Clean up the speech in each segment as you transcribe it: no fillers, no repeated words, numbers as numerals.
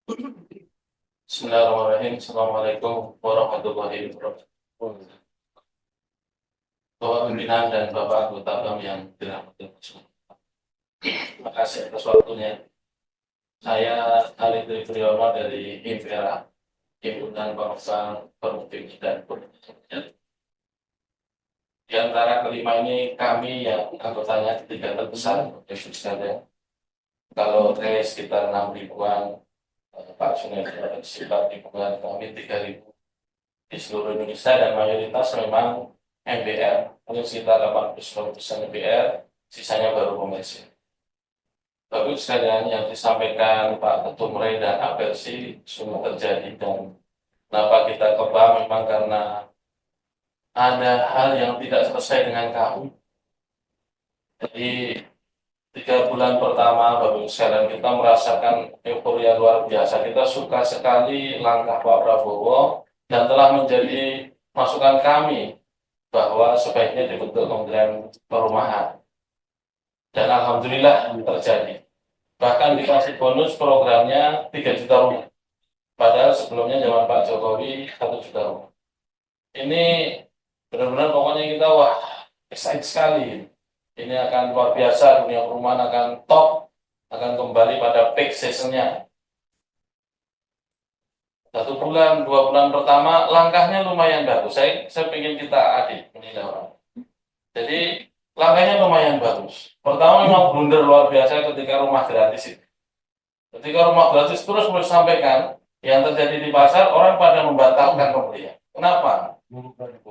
Bismillahirrahmanirrahim. Assalamualaikum warahmatullahi wabarakatuh. Bapak pimpinan dan Bapak anggota BAM yang dirahmati Allah semua. Terima kasih atas waktunya. Saya Ali Triyono dari Himfera, Himpunan Bangsa Permukim dan Permukiman. Di antara kelima ini kami yang anggotanya tiga terbesar, sekalian. Kalau rilis sekitar 6 ribuan, Pak Sungai sekitar ribuan, kami 3.000 di seluruh Indonesia, dan mayoritas memang MBR, hanya sekitar 80% MBR, sisanya baru komersil. Tapi sekalian yang disampaikan Pak Ketum Ray dan Apersi semua terjadi, dan kenapa kita ke bank memang karena ada hal yang tidak selesai dengan kami. Jadi 3 bulan pertama baru sekalian kita merasakan euforia luar biasa. Kita suka sekali langkah Pak Prabowo dan telah menjadi masukan kami bahwa sebaiknya dibentuk Kementerian Perumahan. Dan alhamdulillah terjadi. Bahkan dikasih bonus programnya 3 juta rumah. Padahal sebelumnya zaman Pak Jokowi 1 juta rumah. Ini benar-benar pokoknya kita wah excited sekali. Ini akan luar biasa, dunia perumahan akan top, akan kembali pada peak seasonnya. 1 bulan, 2 bulan pertama langkahnya lumayan bagus. Saya ingin kita adil menilai orang. Jadi langkahnya lumayan bagus. Pertama memang blunder luar biasa ketika rumah gratis itu. Ketika rumah gratis terus disampaikan, yang terjadi di pasar orang pada membatalkan pembelian. Kenapa?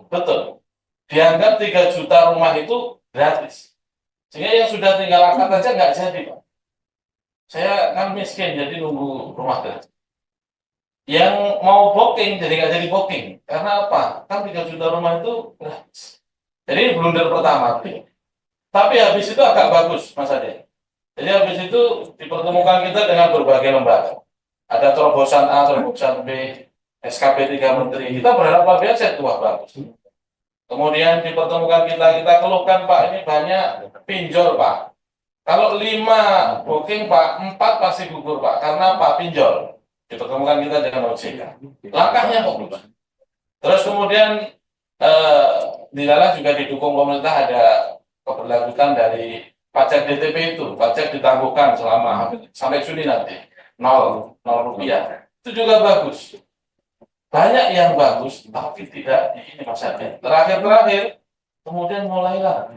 Betul. Dianggap 3 juta rumah itu gratis. Sehingga yang sudah tinggal akad aja nggak jadi, Pak. Saya kan miskin jadi nunggu rumah gratis. Yang mau booking jadi nggak jadi booking. Karena apa? Kan 3 juta rumah itu gratis. Jadi blunder pertama. Tapi habis itu agak bagus, Mas Ade. Jadi habis itu dipertemukan kita dengan berbagai lembaga. Ada terobosan A, terobosan B, SKP 3 menteri. Kita berharap luar biasa itu wah bagus. Kemudian dipertemukan kita keluhkan Pak, ini banyak pinjol Pak. Kalau 5 booking Pak, 4 pasti gugur Pak. Karena Pak pinjol. Dipertemukan kita dengan OJK. Langkahnya kok berubah. Terus kemudian dilalah juga didukung pemerintah, ada keberlanjutan dari pajak DTP itu, pajak ditangguhkan selama sampai Juni nanti, 0 rupiah. Itu juga bagus. Banyak yang bagus, tapi tidak di ini Mas Ade. Terakhir, kemudian mulailah.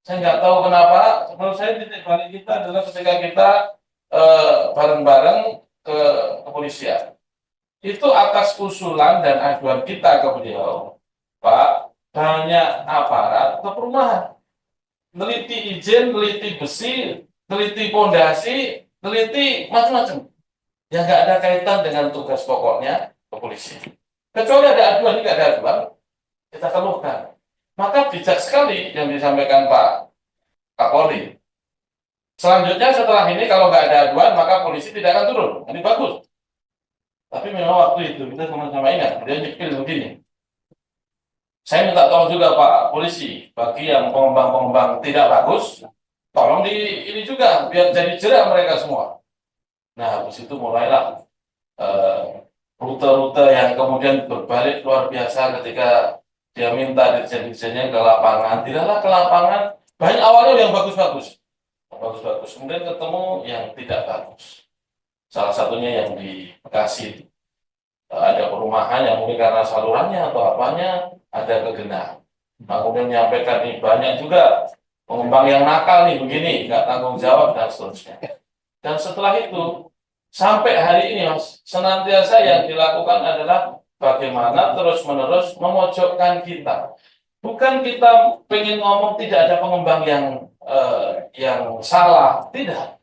Saya nggak tahu kenapa, menurut saya titik balik kita adalah ketika kita bareng-bareng ke kepolisian. Itu atas usulan dan aduan kita ke beliau, Pak, banyak aparat ke perumahan. Neliti izin, neliti besi, neliti pondasi, neliti macam-macam. Yang nggak ada kaitan dengan tugas pokoknya kepolisian. Kecuali ada aduan, ini nggak ada aduan, kita keluhkan. Maka bijak sekali yang disampaikan Pak Kapolri. Selanjutnya setelah ini kalau nggak ada aduan, maka polisi tidak akan turun. Ini bagus. Tapi memang waktu itu kita sama-sama ingat, dia nyepil begini. Saya minta tolong juga Pak Polisi, bagi yang pengembang-pengembang tidak bagus, tolong di ini juga, biar jadi jerah mereka semua. Nah, habis itu mulailah rute-rute yang kemudian berbalik luar biasa ketika dia minta dirjen-dirjennya ke lapangan. Tidaklah ke lapangan, banyak awalnya yang bagus-bagus. Bagus-bagus, kemudian ketemu yang tidak bagus. Salah satunya yang di Bekasi. Ada perumahan yang mungkin karena salurannya atau apanya ada kegenangan. Nah, kemudian menyampaikan nih banyak juga pengembang yang nakal nih begini, nggak tanggung jawab dan seterusnya. Dan setelah itu sampai hari ini Mas, senantiasa yang dilakukan adalah bagaimana terus-menerus memojokkan kita. Bukan kita pengen ngomong tidak ada pengembang yang salah, tidak.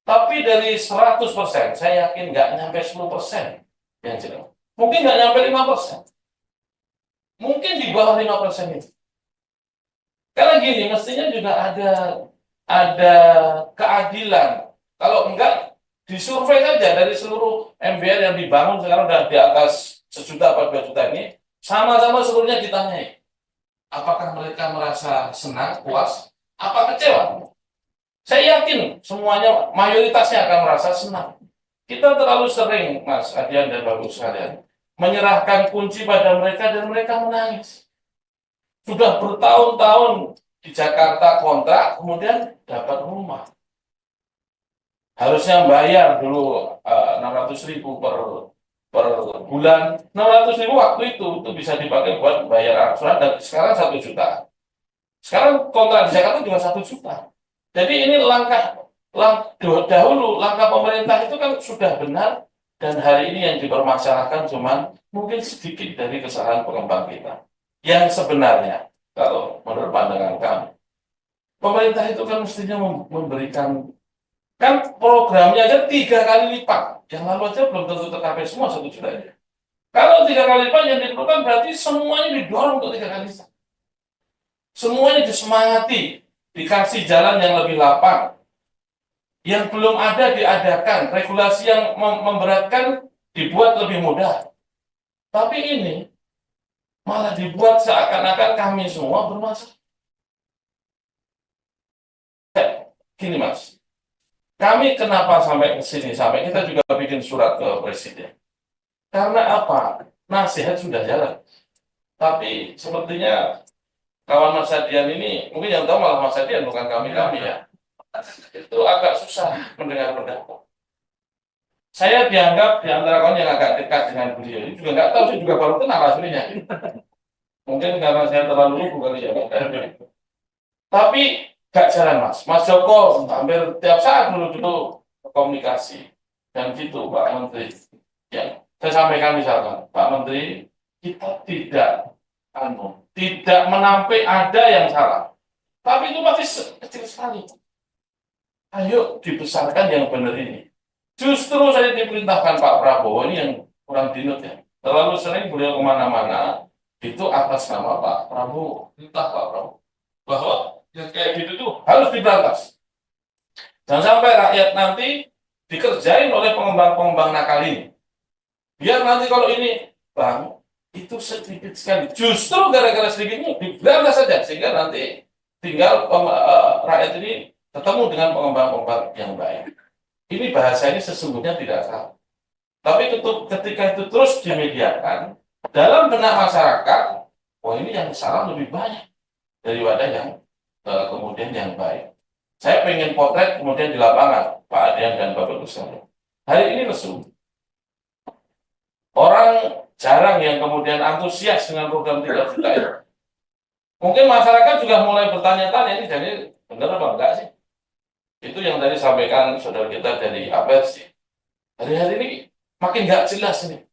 Tapi dari 100%, saya yakin nggak nyampe 10% yang jelas. Mungkin nggak nyampe 5%. Mungkin di bawah 5% itu. Karena gini, mestinya juga ada keadilan. Kalau enggak, disurvei saja dari seluruh MBR yang dibangun sekarang dan di atas 1 juta atau 2 juta ini, sama-sama seluruhnya ditanyai. Apakah mereka merasa senang, puas, apa kecewa? Saya yakin semuanya, mayoritasnya akan merasa senang. Kita terlalu sering, Mas Adian dan Bapak sekalian, menyerahkan kunci pada mereka dan mereka menangis. Sudah bertahun-tahun di Jakarta kontrak, kemudian dapat rumah. Harusnya bayar dulu 600.000 per bulan. 600.000 waktu itu bisa dipakai buat bayar angsuran dan sekarang 1 juta. Sekarang kontrak di Jakarta juga 1 juta. Jadi ini dahulu langkah pemerintah itu kan sudah benar dan hari ini yang dipermasalahkan cuma mungkin sedikit dari kesalahan pengembang kita. Yang sebenarnya kalau menurut pandangan kami, pemerintah itu kan mestinya memberikan kan programnya aja 3 kali lipat. Yang lalu aja belum tentu tercapai semua 1 juta ini. Kalau 3 kali lipat yang diperlukan berarti semuanya didorong untuk 3 kali lipat. Semuanya disemangati, dikasih jalan yang lebih lapang. Yang belum ada diadakan, regulasi yang memberatkan dibuat lebih mudah. Tapi ini malah dibuat seakan-akan kami semua bermasalah. Gini Mas, kami kenapa sampai ke sini? Sampai kita juga bikin surat ke Presiden. Karena apa? Nasihat sudah jalan. Tapi sepertinya kawan Mas Adian ini, mungkin yang tahu malah Mas Adian, bukan kami-kami ya. Itu agak susah mendengar pendapat. Saya dianggap di antara kawan yang agak dekat dengan beliau. Ini juga nggak tahu, saya juga baru kenal aslinya. Mungkin karena saya terlalu lugu kali ya. Tapi gak jalan Mas. Mas Joko hampir tiap saat dulu komunikasi. Dan gitu Pak Menteri. Ya, saya sampaikan misalkan, Pak Menteri, kita tidak menampik ada yang salah. Tapi itu masih kecil sekali. Ayo dibesarkan yang benar ini. Justru saya diperintahkan Pak Prabowo ini yang kurang dinut ya. Terlalu sering beliau kemana-mana, itu atas nama Pak Prabowo. Perintah Pak Prabowo. Bahwa yang kayak gitu tuh harus diberantas. Jangan sampai rakyat nanti dikerjain oleh pengembang-pengembang nakal ini. Biar nanti kalau ini, Bang, itu sedikit sekali. Justru gara-gara sedikit ini diberantas saja. Sehingga nanti tinggal rakyat ini ketemu dengan pengembang-pengembang yang baik. Ini bahasa ini sesungguhnya tidak salah. Tapi ketika itu terus dimediakan, dalam benak masyarakat, oh ini yang salah lebih banyak daripada yang kemudian yang baik. Saya pengen potret kemudian di lapangan, Pak Adian dan Bapak Gusana. Hari ini lesu. Orang jarang yang kemudian antusias dengan program 3 juta ini. Mungkin masyarakat juga mulai bertanya-tanya, ini jadi benar apa enggak sih? Itu yang tadi sampaikan saudara kita dari Apersi. Hari-hari ini makin nggak jelas ini.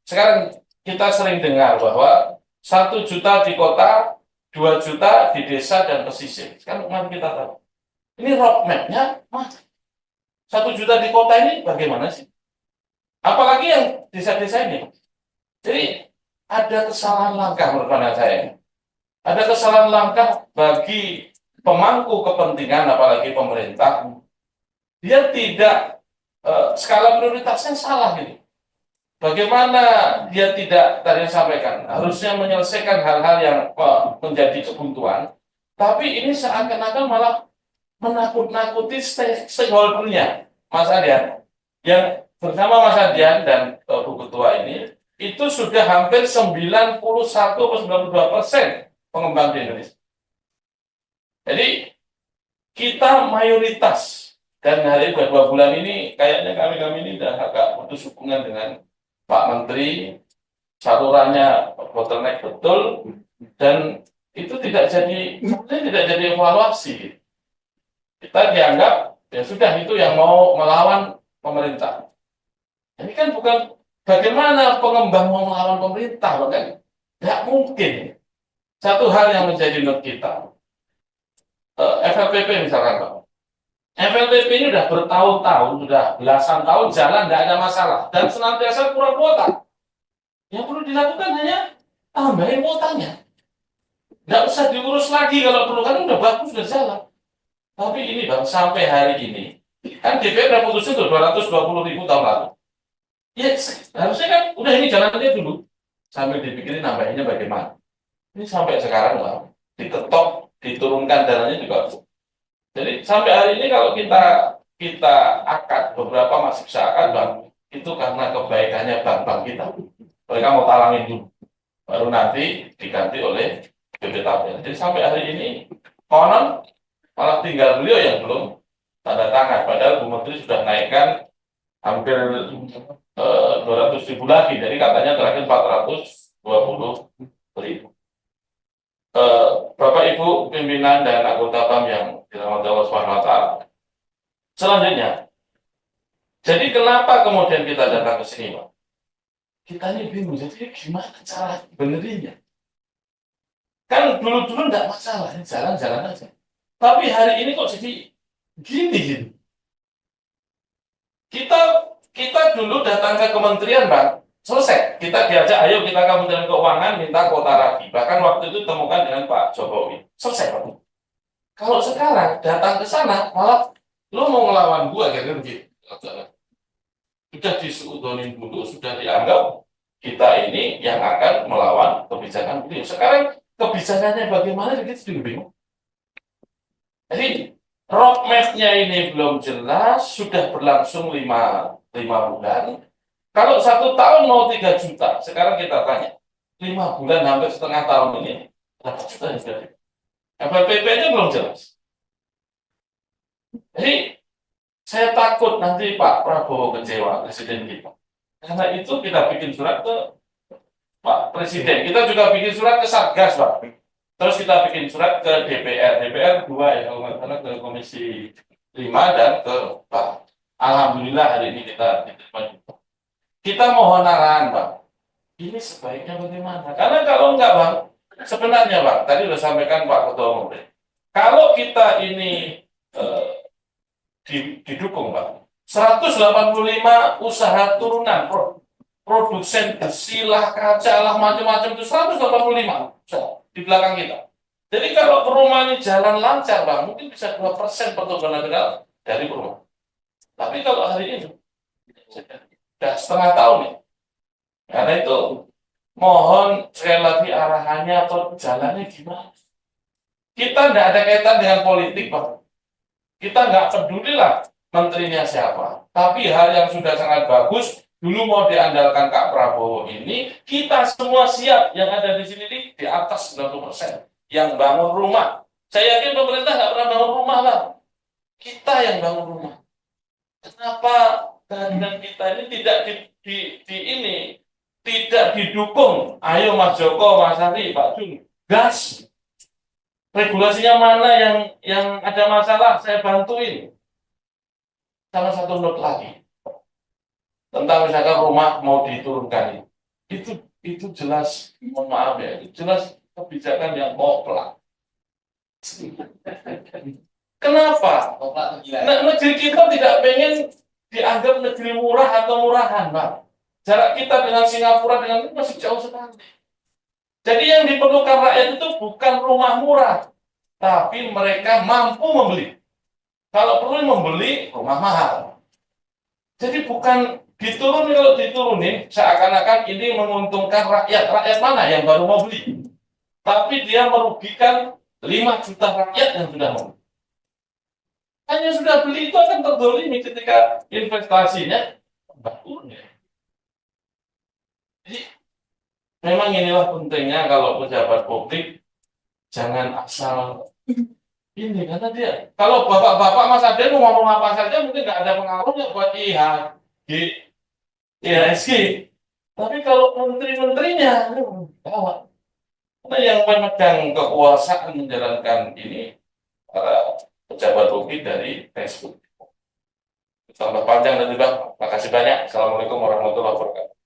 Sekarang kita sering dengar bahwa 1 juta di kota, 2 juta di desa dan pesisir. Sekarang mari kita tahu. Ini roadmap-nya, 1 juta di kota ini bagaimana sih? Apalagi yang desa-desa ini. Jadi ada kesalahan langkah menurut pandangan saya. Ada kesalahan langkah bagi pemangku kepentingan, apalagi pemerintah. Dia tidak skala prioritasnya salah gitu. Bagaimana dia tidak tadi sampaikan harusnya menyelesaikan hal-hal yang menjadi kebuntuan, tapi ini seakan-akan malah menakut-nakuti stakeholder-nya, Mas Adian, yang bersama Mas Adian dan Bu Ketua ini itu sudah hampir 91-92% pengembang di Indonesia. Jadi kita mayoritas dan hari 2 bulan ini kayaknya kami ini udah agak putus hubungan dengan Pak Menteri, salurannya bottleneck betul dan itu tidak jadi evaluasi. Kita dianggap ya sudah itu yang mau melawan pemerintah. Ini kan bukan bagaimana pengembang mau melawan pemerintah, kan? Tidak mungkin. Satu hal yang menjadi note kita. FLPP misalkan Pak. FLPP ini sudah bertahun-tahun, sudah belasan tahun jalan, tidak ada masalah. Dan senantiasa kurang kuota. Yang perlu dilakukan hanya tambahin kuotanya. Tidak usah diurus lagi kalau perlu, kan sudah bagus, sudah jalan. Tapi ini Bang, sampai hari ini, kan DPR sudah putusin tuh 220.000 tahun lalu. Ya, harusnya kan udah ini jalannya dulu. Sambil dipikirin nambahinnya bagaimana. Ini sampai sekarang Bang, diketok, diturunkan dananya juga. Jadi sampai hari ini kalau kita kita akad, beberapa masih bisa akad bang, itu karena kebaikannya bank-bank kita. Mereka mau talangin dulu, baru nanti diganti oleh BB Tapera. Jadi sampai hari ini konon malah tinggal beliau yang belum tanda tangan. Padahal Bu Menteri sudah naikkan hampir 200.000 lagi. Jadi katanya terakhir 420.000. Bapak Ibu pimpinan dan anggota BAM yang dirahmati Allah Subhanahu wa taala. Selanjutnya, jadi kenapa kemudian kita datang ke sini, Pak? Kita ini bingung, jadi gimana cara benerinnya? Kan dulu-dulu enggak masalah, jalan-jalan aja. Tapi hari ini kok jadi gini. Kita dulu datang ke kementerian, Bang, selesai. Kita diajak, ayo kita ke Kementerian Keuangan minta kuota lagi. Bahkan waktu itu temukan dengan Pak Jokowi. Selesai, Pak. Kalau sekarang datang ke sana, malah lo mau ngelawan gua gitu. Sudah disuudonin dulu, sudah dianggap kita ini yang akan melawan kebijakan beliau. Sekarang kebijakannya bagaimana, kita juga bingung. Jadi roadmap-nya ini belum jelas, sudah berlangsung 5 bulan. Kalau 1 tahun mau 3 juta, sekarang kita tanya, 5 bulan hampir setengah tahun ini, berapa juta yang sudah? FLPP-nya belum jelas. Jadi saya takut nanti Pak Prabowo kecewa, Presiden kita. Karena itu kita bikin surat ke Pak Presiden. Kita juga bikin surat ke Satgas, Pak. Terus kita bikin surat ke DPR. DPR 2 ya, kalau nggak salah ke Komisi 5 dan ke Pak. Alhamdulillah hari ini kita diterima. Kita mohon arahan, Bang. Ini sebaiknya bagaimana? Karena kalau enggak, Bang, sebenarnya, Bang, tadi sudah sampaikan Pak Ketua Umum. Kalau kita ini didukung, Pak, 185 usaha turunan produsen besi lah, kaca lah, macam-macam itu 185 di belakang kita. Jadi kalau perumahan ini jalan lancar, Bang, mungkin bisa 2% pertumbuhan nasional dari perumahan. Tapi kalau hari ini sudah setengah tahun nih. Karena itu mohon sekali lagi arahannya atau jalannya gimana. Kita tidak ada kaitan dengan politik, Pak. Kita nggak peduli lah menterinya siapa. Tapi hal yang sudah sangat bagus, dulu mau diandalkan Kak Prabowo ini, kita semua siap yang ada di sini di atas 90%. Yang bangun rumah. Saya yakin pemerintah nggak pernah bangun rumah, Bang. Kita yang bangun rumah. Kenapa kehadiran kita ini tidak tidak didukung? Ayo Mas Joko, Mas Ari, Pak Jun, gas. Regulasinya mana yang ada masalah, saya bantuin. Sama satu note lagi tentang misalkan rumah mau diturunkan, itu jelas, mohon maaf ya, itu jelas kebijakan yang mutlak. Kenapa? Negeri kita tidak pengen dianggap negeri murah atau murahan, Pak. Jarak kita dengan Singapura dengan itu masih jauh sekali. Jadi yang diperlukan rakyat itu bukan rumah murah, tapi mereka mampu membeli. Kalau perlu membeli rumah mahal. Jadi bukan diturunin, kalau diturunin seakan-akan ini menguntungkan rakyat. Rakyat mana yang baru mau beli? Tapi dia merugikan 5 juta rakyat yang sudah mau. Hanya sudah beli itu akan terdolimi ketika investasinya turun. Jadi memang inilah pentingnya kalau pejabat publik jangan asal ini, karena dia kalau bapak-bapak Mas Ade mau ngomong apa saja mungkin nggak ada pengaruhnya buat IHSG. Tapi kalau menteri-menterinya gawat. Karena yang memegang kekuasaan menjalankan ini para pejabat publik dari Facebook. Tambah panjang dan lebar. Terima kasih banyak. Assalamualaikum warahmatullahi wabarakatuh.